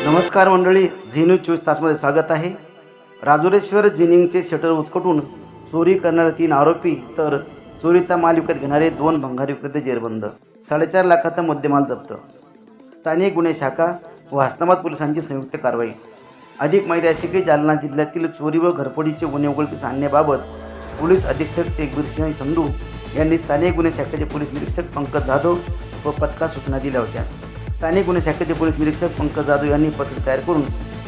नमस्कार मंडळी, Zee news 24 तासमध्ये स्वागत आहे. राजुरेश्वर जिनिंगचे शटर उचकटून चोरी करणारे 3 आरोपी तर चोरीचा माल विकत घेणारे 2 भंगार विक्रेते जेरबंद. 4.5 लाखाचा मुद्देमाल जप्त. स्थानिक गुन्हे शाखा व हस्नाबाद पोलिसांची संयुक्त कारवाई. अधिक माहिती अशी की जालना जिल्ह्यातील चोरी व घरफोडीचे गुन्हे उघडकीस आणण्याबाबत पोलीस अधीक्षक तेगबीर संधू यांनी स्थानिक गुन्हे शाखेचे पोलीस निरीक्षक पंकज जाधव व पथकास सूचना दिल्या होत्या. स्थानिक गुन्हे शाखेचे पोलीस निरीक्षक पंकज जाधव यांनी पथक तयार करून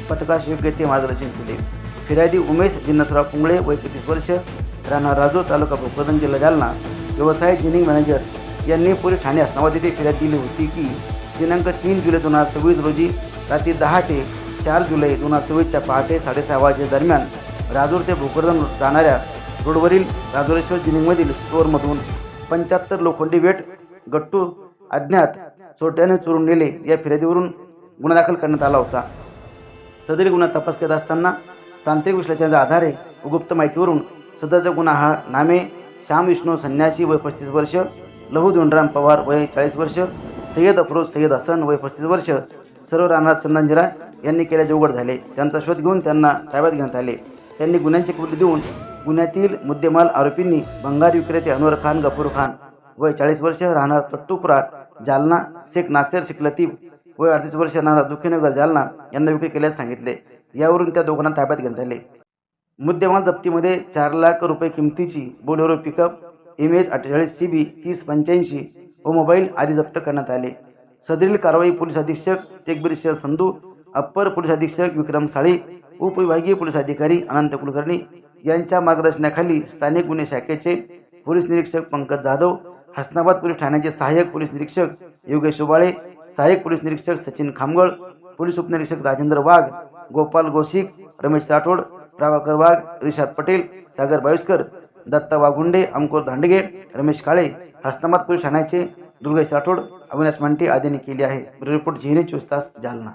पथकास योग्य ते मार्गदर्शन केले. फिर्यादी उमेश जिन्नसराव पुंगळे वय 35 वर्ष, राहणार राजूर, तालुका भोकरदन, जिल्हा जालना, व्यवसाय जिनिंग मॅनेजर यांनी पोलीस ठाणे हस्नाबाद येथे फिर्याद दिली होती की दिनांक 3 जुलै 2026 रोजी रात्री 10 ते 4 जुलै 2026च्या पहाटे 6:30 वाजे दरम्यान राजूर ते भोकरदन जाणाऱ्या रोडवरील राजुरेश्वर जिनिंगमधील स्टोअरमधून 75 लोखंडी वेट गट्टू अज्ञात चोरट्याने चोरून नेले. या फिर्यादीवरून गुन्हा दाखल करण्यात आला होता. सदरील गुन्हा तपास करत असताना तांत्रिक विश्लेषणाच्या आधारे व गुप्त माहितीवरून सदरचा गुन्हा हा नामे श्याम विष्णू संन्यासी वय 35 वर्ष, लहू धोंडराम पवार वय 40 वर्ष, सय्यद अफरोज सय्यद हसन वय 35 वर्ष सर्व राहणार चंदनजिरा यांनी केल्याचे उघड झाले. त्यांचा शोध घेऊन त्यांना ताब्यात घेण्यात आले. त्यांनी गुन्ह्यांची कबुली देऊन गुन्ह्यातील मुद्देमाल आरोपींनी भंगार विक्रेते अनवर खान गफूर खान वय 40 वर्ष, राहणार तट्टुपुरा जालना, शेख नासेर शेख लतीफ वय 38 वर्ष, राहणार दुखीनगर जालना यांना विक्री केल्याचे सांगितले. यावरून त्या दोघांना ताब्यात घेण्यात आले. मुद्देमाल जप्तीमध्ये 4 लाख रुपये किमतीची बोलेरो पिकअप MH 48 CB 3085 व मोबाईल आदी जप्त करण्यात आले. सदरील कारवाई पोलीस अधीक्षक तेगबीर संधू, अप्पर पोलीस अधीक्षक विक्रम साळी, उपविभागीय पोलीस अधिकारी अनंत कुलकर्णी यांच्या मार्गदर्शनाखाली स्थानिक गुन्हे शाखेचे पोलीस निरीक्षक पंकज जाधव, हस्नाबाद पोलीस ठाण्याचे सहाय्यक पोलीस निरीक्षक योगेश उबाळे, सहाय्यक पोलीस निरीक्षक सचिन खामगळ, पोलीस उपनिरीक्षक राजेंद्र वाघ, गोपाल गोशिक, रमेश राठोड, प्रभाकर वाघ, रिशाद पटेल, सागर बायुस्कर, दत्ता वाघुंडे, अंकुर धांडगे, रमेश काळे, हस्नाबाद पोलीस ठाण्याचे दुर्गेश राठोड, अविनाश मांटे आदींनी केली आहे. रिपोर्ट झी न्यूज 24 तास जालना.